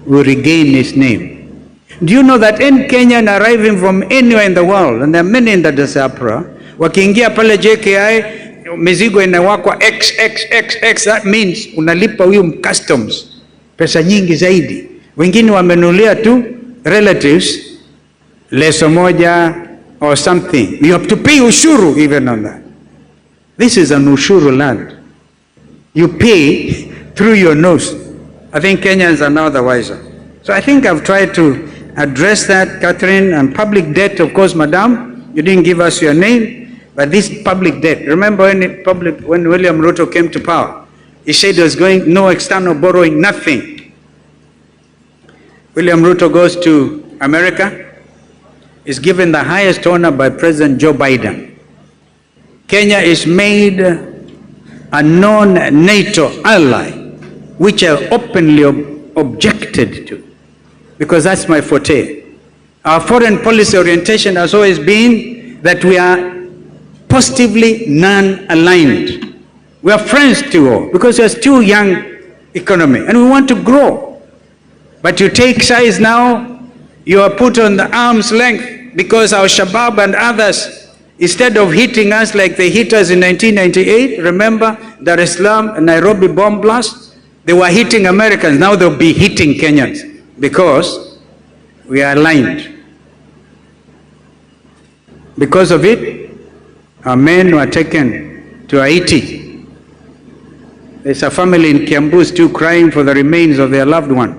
will regain its name. Do you know that any Kenyan arriving from anywhere in the world, and there are many in the diaspora, wakiingia pale JKI, mizigo inawakwa XXXX, that means unalipa huyu customs pesa nyingi zaidi. Wengine wamenulia tu relatives leso moja or something. You have to pay ushuru even on that. This is an ushuru land. You pay through your nose. I think Kenyans are now the wiser. So I think I've tried to address that, Catherine. And public debt, of course, madam, you didn't give us your name, but this public debt. Remember when William RUTO came to power, he said there was going no external borrowing, nothing. William RUTO goes to America, is given the highest honor by President Joe Biden. Kenya is made a non-NATO ally, which I openly objected to, because that's my forte. Our foreign policy orientation has always been that we are positively non-aligned. We are friends to all, because there's too young economy, and we want to grow. But you take sides now, you are put on the arm's length, because our Shabab and others, instead of hitting us like they hit us in 1998, remember Dar es Salaam and Nairobi bomb blast? They were hitting Americans, now they'll be hitting Kenyans, because we are aligned. Because of it, our men were taken to Haiti. There's a family in Kiambu still crying for the remains of their loved one.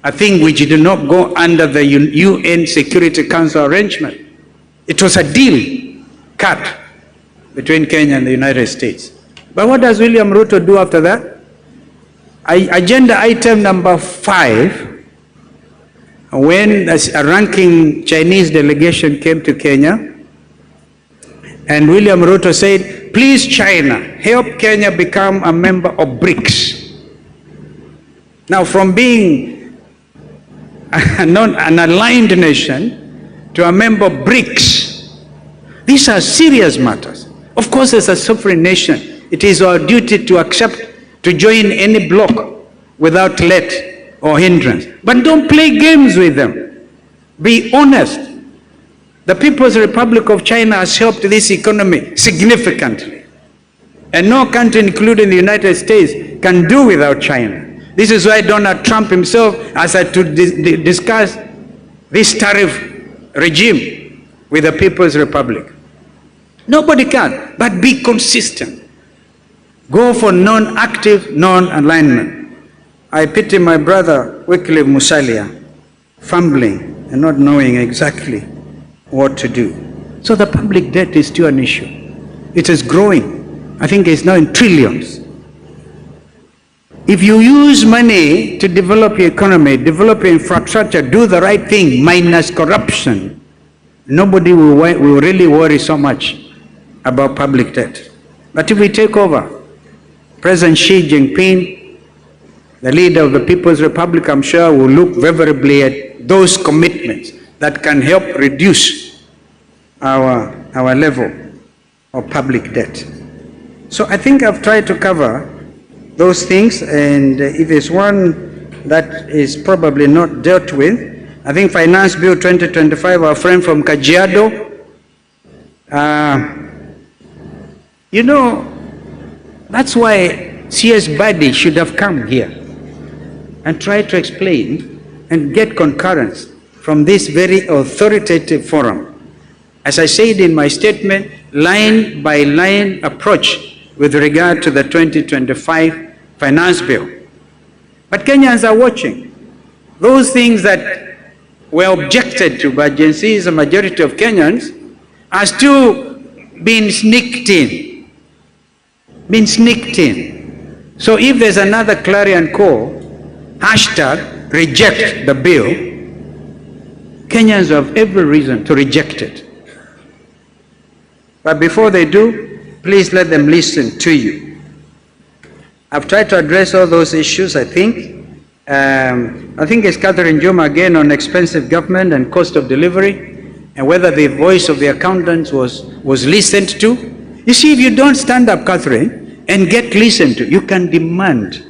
A thing which did not go under the UN Security Council arrangement. It was a deal cut between Kenya and the United States. But what does William RUTO do after that? Agenda item number 5, when a ranking Chinese delegation came to Kenya, and William RUTO said, please China, help Kenya become a member of BRICS. Now from being an aligned nation to a member of BRICS, these are serious matters. Of course, as a sovereign nation, it is our duty to accept to join any bloc without let or hindrance. But don't play games with them. Be honest. The People's Republic of China has helped this economy significantly. And no country, including the United States, can do without China. This is why Donald Trump himself has had to discuss this tariff regime with the People's Republic. Nobody can, but be consistent. Go for non-active, non-alignment. I pity my brother, Wycliffe Musalia, fumbling and not knowing exactly what to do. So the public debt is still an issue. It is growing. I think it's now in trillions. If you use money to develop your economy, develop your infrastructure, do the right thing, minus corruption, nobody will really worry so much about public debt. But if we take over, President Xi Jinping, the leader of the People's Republic, I'm sure will look favorably at those commitments that can help reduce our level of public debt. So I think I've tried to cover those things, and if there's one that is probably not dealt with, I think Finance Bill 2025, our friend from Kajiado, you know, that's why CS Badi should have come here and try to explain and get concurrence from this very authoritative forum. As I said in my statement, line by line approach with regard to the 2025 Finance Bill. But Kenyans are watching. Those things that were objected to by Gen Z's, a majority of Kenyans, are still being sneaked in. So if there's another clarion call, hashtag reject the bill, Kenyans have every reason to reject it. But before they do, please let them listen to you. I've tried to address all those issues, I think. It's Catherine Juma again on expensive government and cost of delivery, and whether the voice of the accountants was listened to. You see, if you don't stand up, Catherine, and get listened to, you can demand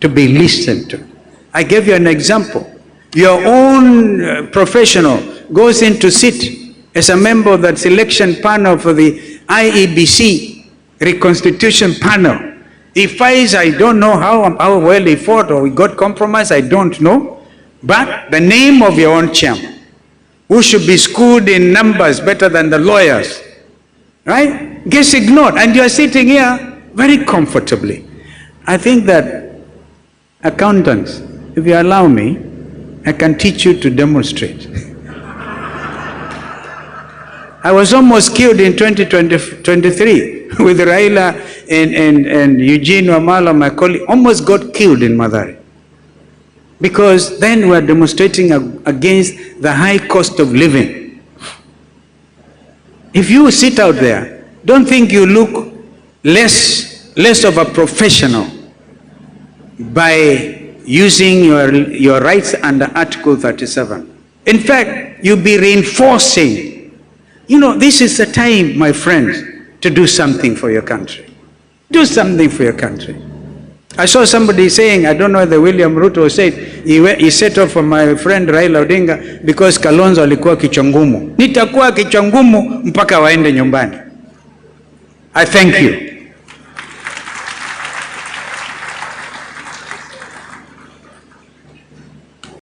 to be listened to. I gave you an example. Your own professional goes in to sit as a member of that selection panel for the IEBC reconstitution panel. He fights, I don't know how well he fought or he got compromised, I don't know. But the name of your own chairman, who should be schooled in numbers better than the lawyers, right, gets ignored. And you are sitting here very comfortably. I think that accountants, if you allow me, I can teach you to demonstrate. I was almost killed in 2023 with Raila and Eugene Wamala, my colleague, almost got killed in Mathare. Because then we are demonstrating against the high cost of living. If you sit out there, don't think you look less of a professional by using your rights under Article 37. In fact, you'll be reinforcing. You know, this is the time, my friends, to do something for your country. Do something for your country. I saw somebody saying, I don't know whether William Ruto said, he set off for my friend Raila ODINGA because Kalozo alikuwa kichwa ngumu. Nitakuwa kichwa ngumu mpaka waende nyumbani. I thank you.